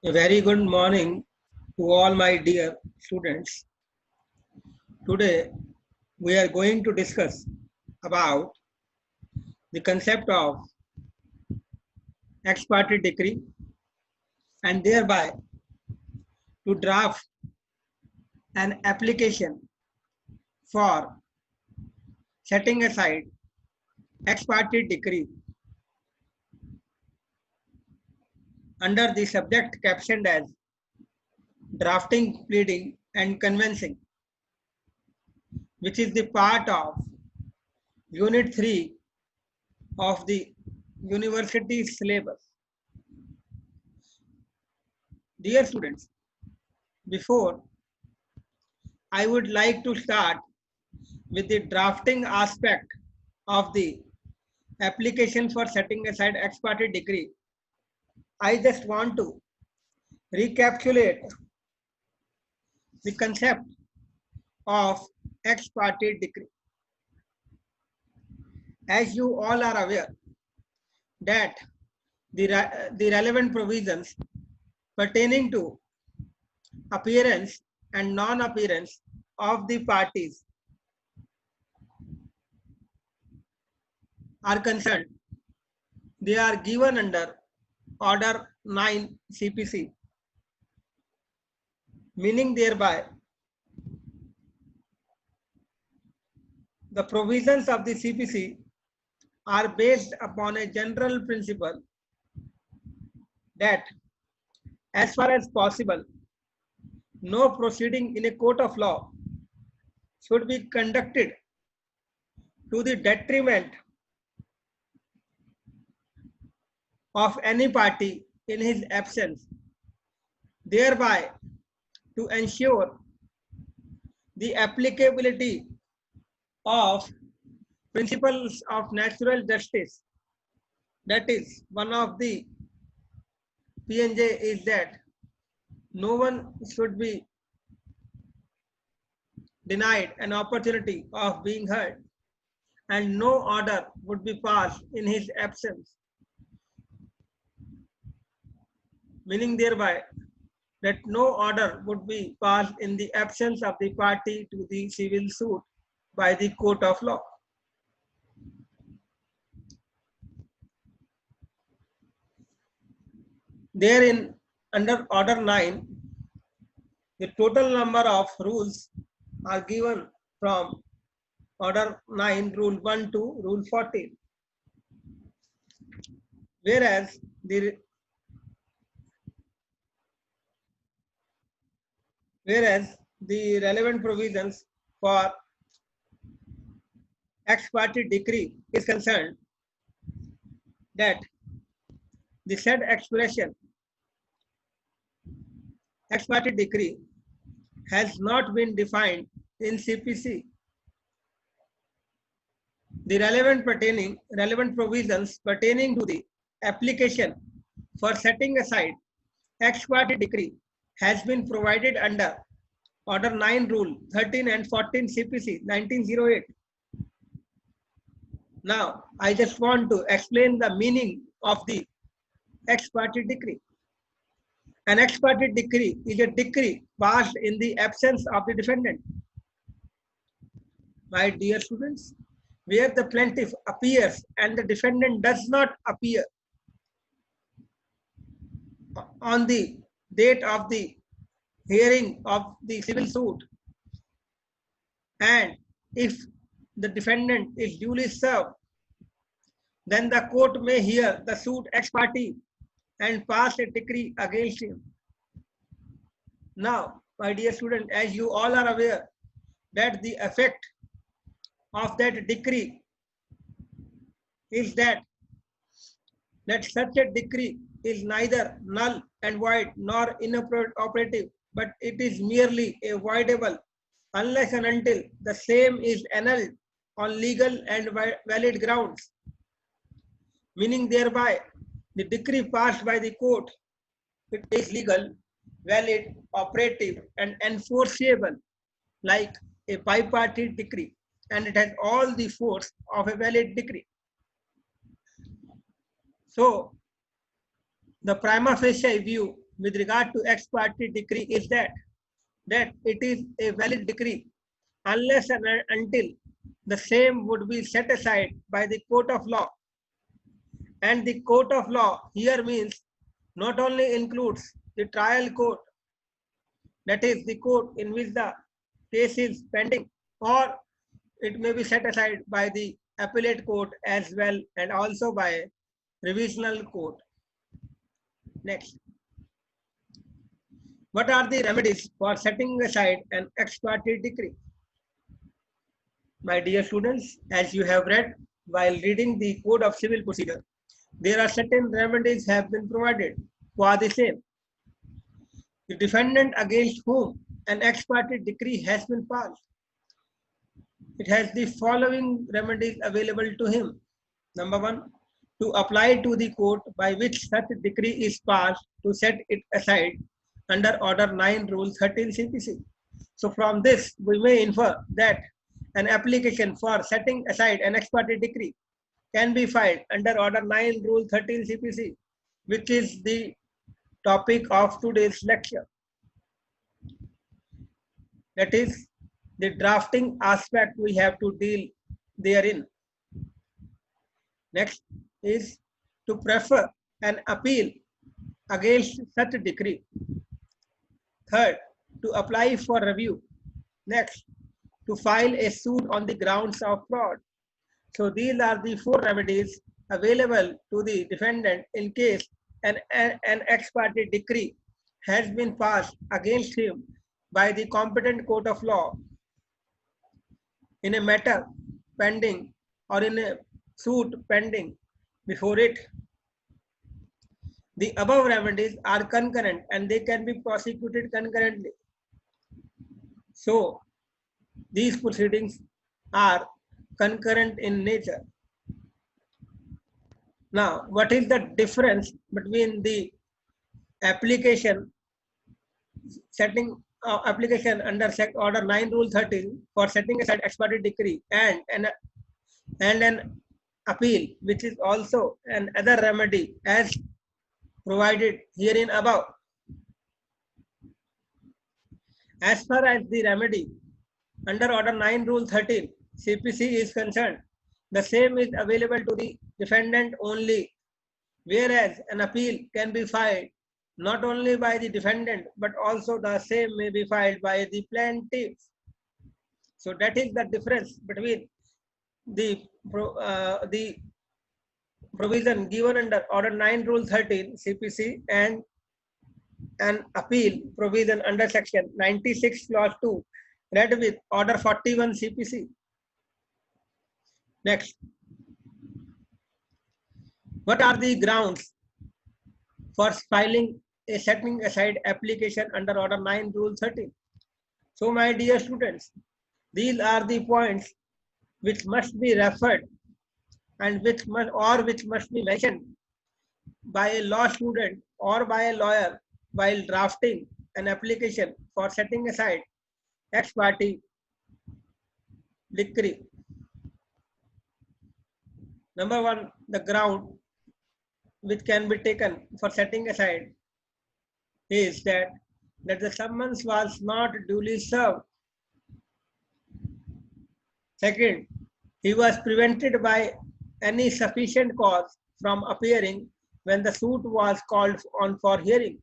A very good morning to all my dear students. Today we are going to discuss about the concept of ex parte decree and thereby to draft an application for setting aside ex parte decree under the subject captioned as drafting, pleading and convincing, which is the part of unit 3 of the university syllabus. Dear students, before I would like to start with the drafting aspect of the application for setting aside ex parte decree. I just want to recapitulate the concept of ex parte decree. As you all are aware that the relevant provisions pertaining to appearance and non-appearance of the parties are concerned, they are given under Order 9 CPC, meaning thereby the provisions of the CPC are based upon a general principle that as far as possible, no proceeding in a court of law should be conducted to the detriment of any party in his absence, thereby to ensure the applicability of principles of natural justice. That is, one of the PNJ is that no one should be denied an opportunity of being heard and no order would be passed in his absence, meaning thereby that no order would be passed in the absence of the party to the civil suit by the court of law. Therein, under Order 9, the total number of rules are given from Order 9, Rule 1 to Rule 14. Whereas the relevant provisions for ex parte decree is concerned that the said expression ex parte decree has not been defined in CPC. The relevant provisions pertaining to the application for setting aside ex parte decree has been provided under Order 9 Rule 13 and 14 CPC 1908. Now, I just want to explain the meaning of the ex parte decree. An ex parte decree is a decree passed in the absence of the defendant. My dear students, where the plaintiff appears and the defendant does not appear on the date of the hearing of the civil suit, and if the defendant is duly served, then the court may hear the suit ex parte and pass a decree against him. Now, my dear student, as you all are aware that the effect of that decree is that such a decree is neither null and void nor inoperative, but it is merely a voidable unless and until the same is annulled on legal and valid grounds, meaning thereby the decree passed by the court, it is legal, valid, operative and enforceable like a bipartite decree, and it has all the force of a valid decree. So, the prima facie view with regard to ex parte decree is that it is a valid decree unless and until the same would be set aside by the court of law. And the court of law here means not only includes the trial court, that is the court in which the case is pending, or it may be set aside by the appellate court as well, and also by revisional court. Next. What are the remedies for setting aside an ex parte decree? My dear students, as you have read while reading the Code of Civil Procedure, there are certain remedies have been provided for the same. The defendant against whom an ex parte decree has been passed, it has the following remedies available to him. Number one, to apply to the court by which such decree is passed to set it aside under Order 9, Rule 13 CPC. So from this, we may infer that an application for setting aside an ex parte decree can be filed under Order 9, Rule 13 CPC, which is the topic of today's lecture. That is the drafting aspect we have to deal therein. Next is to prefer an appeal against such a decree. Third, to apply for review. Next, to file a suit on the grounds of fraud. So these are the 4 remedies available to the defendant in case an ex parte decree has been passed against him by the competent court of law in a matter pending or in a suit pending before it. The above remedies are concurrent and they can be prosecuted concurrently. So these proceedings are concurrent in nature. Now, what is the difference between the application under Order 9, Rule 13 for setting aside ex parte decree and an appeal, which is also another remedy as provided herein above? As far as the remedy under Order 9, Rule 13 CPC is concerned, the same is available to the defendant only, whereas an appeal can be filed not only by the defendant, but also the same may be filed by the plaintiff. So that is the difference between the provision given under Order 9, Rule 13 CPC and an appeal provision under Section 96, Clause 2, read with Order 41 CPC. Next, what are the grounds for filing a setting aside application under Order 9, Rule 13? So my dear students, these are the points which must be referred and which must be mentioned by a law student or by a lawyer while drafting an application for setting aside ex parte decree. Number one, the ground which can be taken for setting aside is that the summons was not duly served. Second, he was prevented by any sufficient cause from appearing when the suit was called on for hearing.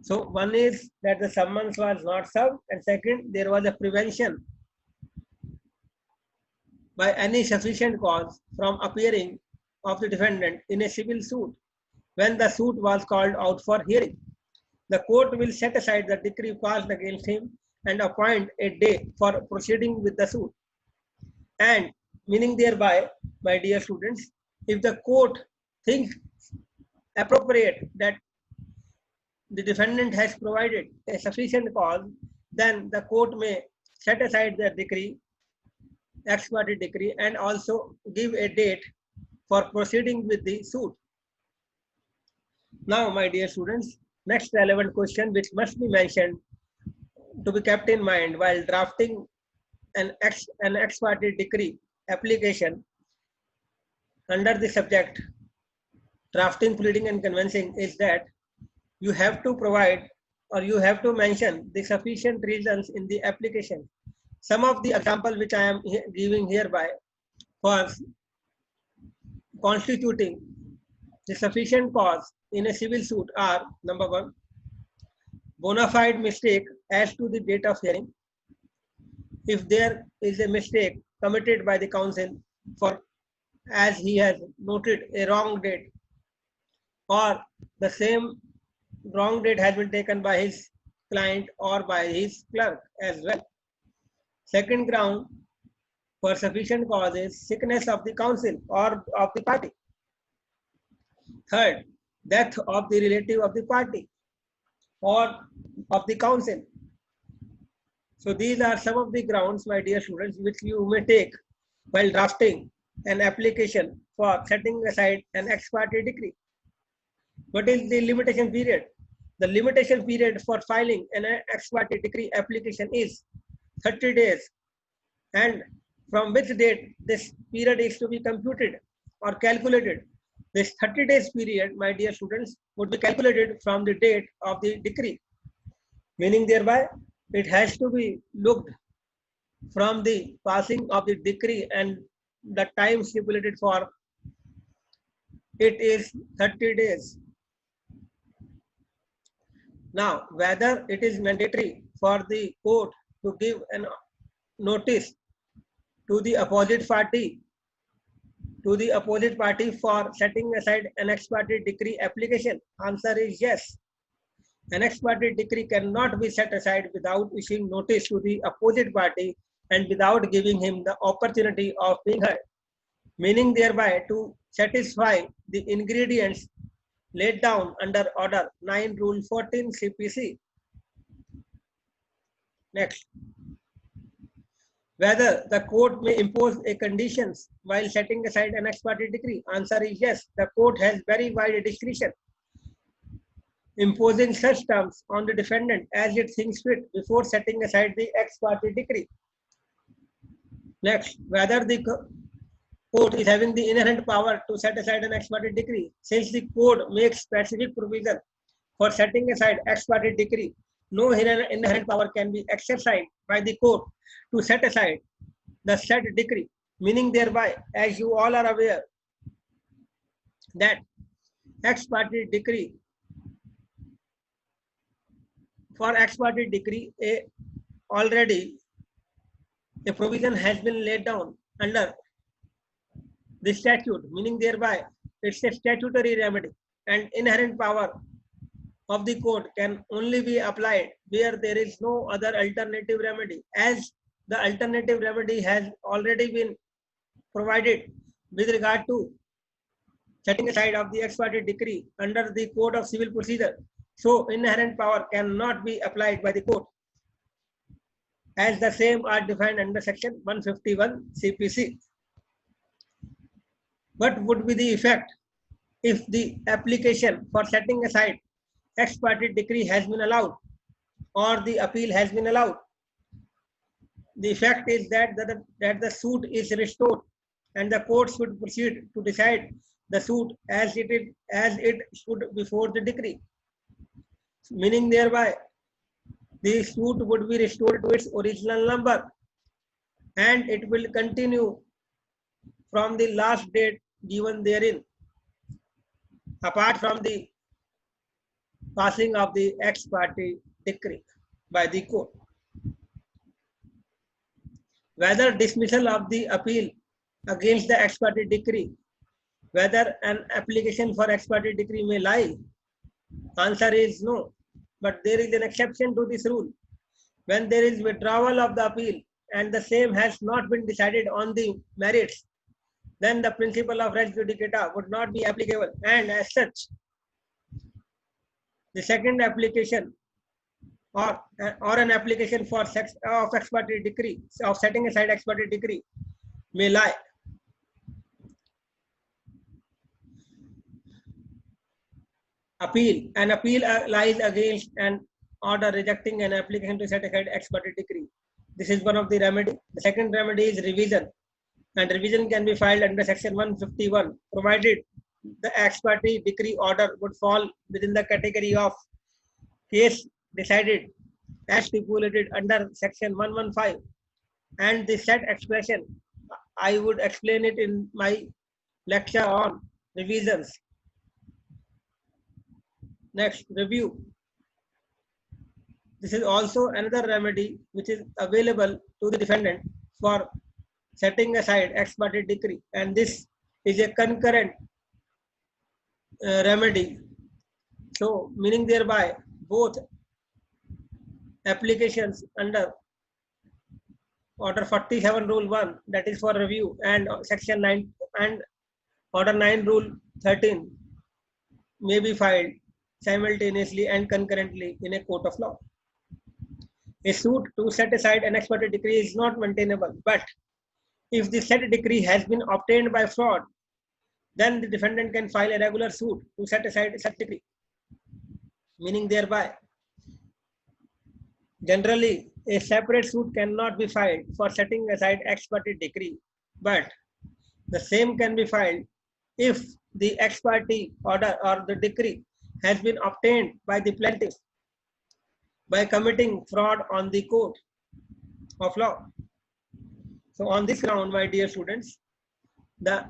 So one is that the summons was not served, and second, there was a prevention by any sufficient cause from appearing of the defendant in a civil suit when the suit was called out for hearing. The court will set aside the decree passed against him and appoint a day for proceeding with the suit. And meaning thereby, my dear students, if the court thinks appropriate that the defendant has provided a sufficient cause, then the court may set aside the decree, ex parte decree, and also give a date for proceeding with the suit. Now, my dear students, next relevant question which must be mentioned to be kept in mind while drafting an ex parte decree application under the subject drafting, pleading, and convincing is that you have to provide or you have to mention the sufficient reasons in the application. Some of the examples which I am giving hereby for constituting the sufficient cause in a civil suit are: number one, bona fide mistake as to the date of hearing. If there is a mistake committed by the counsel for as he has noted a wrong date, or the same wrong date has been taken by his client or by his clerk as well. Second ground for sufficient cause is sickness of the counsel or of the party. Third, death of the relative of the party or of the counsel. So these are some of the grounds, my dear students, which you may take while drafting an application for setting aside an ex parte decree. What is the limitation period? The limitation period for filing an ex parte decree application is 30 days. And from which date this period is to be computed or calculated? This 30 days period, my dear students, would be calculated from the date of the decree. Meaning thereby, it has to be looked from the passing of the decree and the time stipulated for it is 30 days. Now, whether it is mandatory for the court to give a notice to the opposite party for setting aside an ex parte decree application? Answer is yes. An ex parte decree cannot be set aside without issuing notice to the opposite party and without giving him the opportunity of being heard. Meaning thereby, to satisfy the ingredients laid down under Order 9 Rule 14 CPC. Next. Whether the court may impose a conditions while setting aside an ex parte decree? Answer is yes. The court has very wide discretion, imposing such terms on the defendant as it thinks fit before setting aside the ex parte decree. Next, whether the court is having the inherent power to set aside an ex parte decree. Since the code makes specific provision for setting aside ex parte decree, no inherent power can be exercised by the court to set aside the said decree. Meaning thereby, as you all are aware, that ex parte decree, for ex parte decree, already a provision has been laid down under the statute. Meaning thereby, it's a statutory remedy, and inherent power of the court can only be applied where there is no other alternative remedy, as the alternative remedy has already been provided with regard to setting aside of the ex parte decree under the Code of Civil Procedure. So inherent power cannot be applied by the court, as the same are defined under section 151 CPC. What would be the effect if the application for setting aside ex parte decree has been allowed or the appeal has been allowed? The effect is that the suit is restored and the court should proceed to decide the suit as it should before the decree. Meaning thereby, the suit would be restored to its original number and it will continue from the last date given therein, apart from the passing of the ex parte decree by the court. Whether dismissal of the appeal against the ex parte decree, whether an application for ex parte decree may lie? Answer is no. But there is an exception to this rule. When there is withdrawal of the appeal and the same has not been decided on the merits, then the principle of res judicata would not be applicable, and as such, the second application or an application for ex parte decree, of setting aside ex parte decree, may lie. An appeal lies against an order rejecting an application to set aside ex parte decree. This is one of the remedy. The second remedy is revision, and revision can be filed under section 151, provided the ex parte decree order would fall within the category of case decided as stipulated under section 115 and the said expression, I would explain it in my lecture on revisions. Next, review. This is also another remedy which is available to the defendant for setting aside ex parte decree, and this is a concurrent remedy. So, meaning thereby both applications under Order 47 Rule 1, that is for review, and Section 9 and Order 9 Rule 13 may be filed simultaneously and concurrently in a court of law. A suit to set aside an ex parte decree is not maintainable, but if the said decree has been obtained by fraud, then the defendant can file a regular suit to set aside such decree. Meaning thereby, generally, a separate suit cannot be filed for setting aside ex parte decree, but the same can be filed if the ex parte order or the decree has been obtained by the plaintiff by committing fraud on the court of law. So on this ground, my dear students, the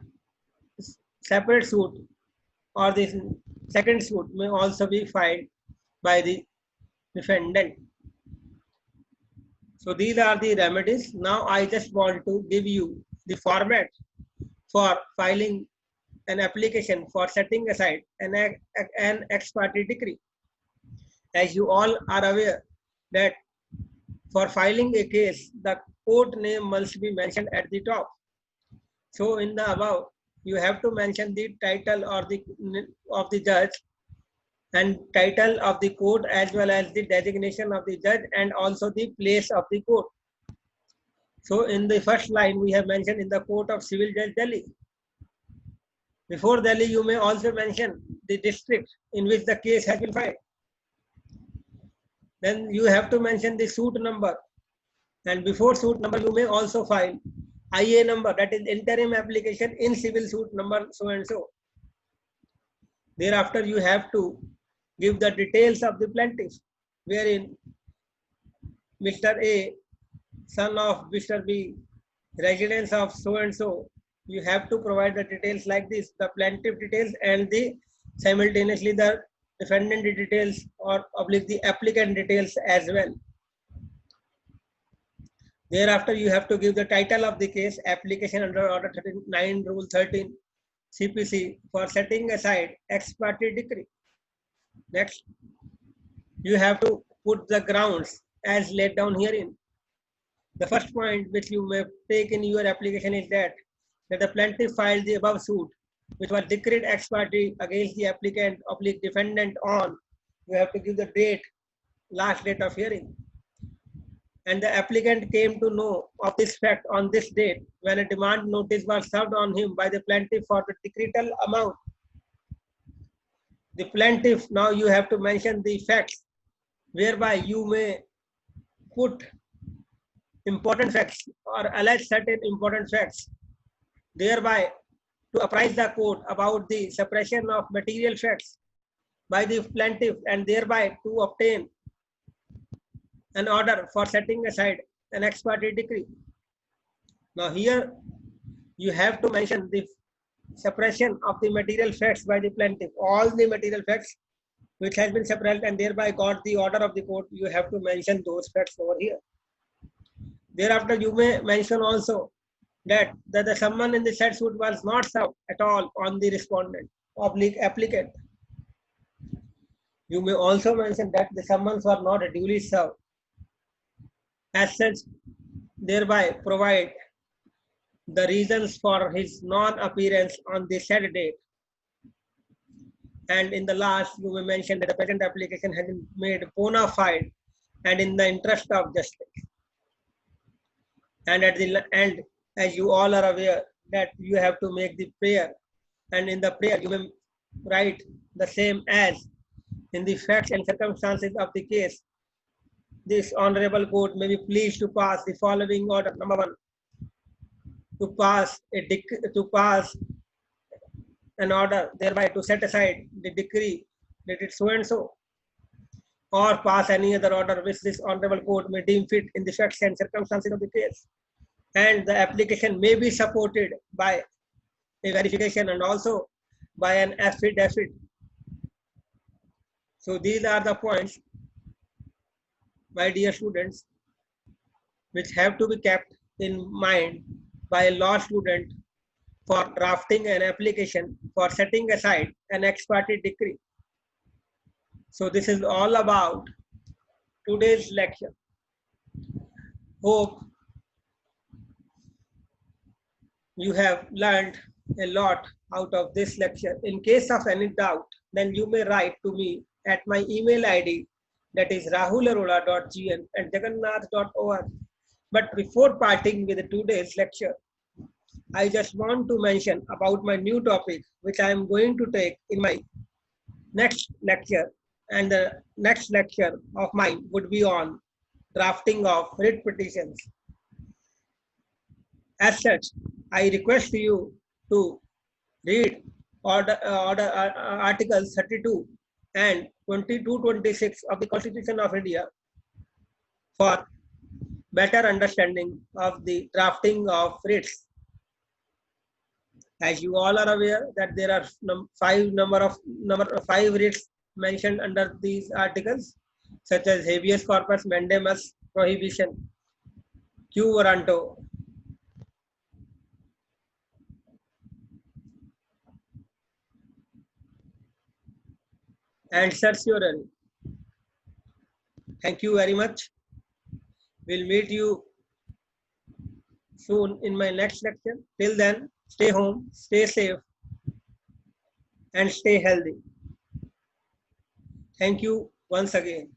separate suit or the second suit may also be filed by the defendant. So these are the remedies. Now I just want to give you the format for filing an application for setting aside an ex parte decree. As you all are aware that for filing a case, the court name must be mentioned at the top. So in the above, you have to mention the title or of the judge and title of the court as well as the designation of the judge and also the place of the court. So in the first line, we have mentioned in the Court of Civil Judge, Delhi. Before Delhi, you may also mention the district in which the case has been filed. Then you have to mention the suit number, and before suit number you may also file IA number, that is interim application in civil suit number so and so. Thereafter you have to give the details of the plaintiff, wherein Mr. A, son of Mr. B, residence of so and so. You have to provide the details like this, the plaintiff details and the simultaneously the defendant details or oblique the applicant details as well. Thereafter, you have to give the title of the case, application under Order 39 Rule 13 CPC for setting aside ex parte decree. Next, you have to put the grounds as laid down herein. The first point which you may take in your application is that the plaintiff filed the above suit which was decreed ex parte against the applicant oblique defendant on, you have to give the date, last date of hearing. And the applicant came to know of this fact on this date when a demand notice was served on him by the plaintiff for the decretal amount. The plaintiff, now you have to mention the facts whereby you may put important facts or allege certain important facts, thereby to apprise the court about the suppression of material facts by the plaintiff and thereby to obtain an order for setting aside an ex parte decree. Now here you have to mention the suppression of the material facts by the plaintiff. All the material facts which has been suppressed and thereby got the order of the court, you have to mention those facts over here. Thereafter you may mention also that the summons in the said suit was not served at all on the respondent oblique applicant. You may also mention that the summons were not duly served. As such, thereby provide the reasons for his non-appearance on the said date. And in the last, you may mention that the present application has been made bona fide and in the interest of justice. And at the end, as you all are aware, that you have to make the prayer, and in the prayer you may write the same as in the facts and circumstances of the case. This honorable court may be pleased to pass the following order. Number 1, to pass an order thereby to set aside the decree dated so and so. or pass any other order which this honorable court may deem fit in the facts and circumstances of the case. And the application may be supported by a verification and also by an affidavit. So these are the points, my dear students, which have to be kept in mind by a law student for drafting an application for setting aside an ex parte decree. So this is all about today's lecture. Hope you have learned a lot out of this lecture. In case of any doubt, then you may write to me at my email ID, that is rahularora.gn@jagannath.org. But before parting with today's lecture, I just want to mention about my new topic, which I am going to take in my next lecture. And the next lecture of mine would be on drafting of writ petitions. As such, I request you to read Articles 32 and 22-26 of the Constitution of India for better understanding of the drafting of writs. As you all are aware that there are five writs mentioned under these articles, such as habeas corpus, mandamus, prohibition, quo warranto, and certiorari. Thank you very much. We'll meet you soon in my next lecture. Till then, stay home, stay safe, and stay healthy. Thank you once again.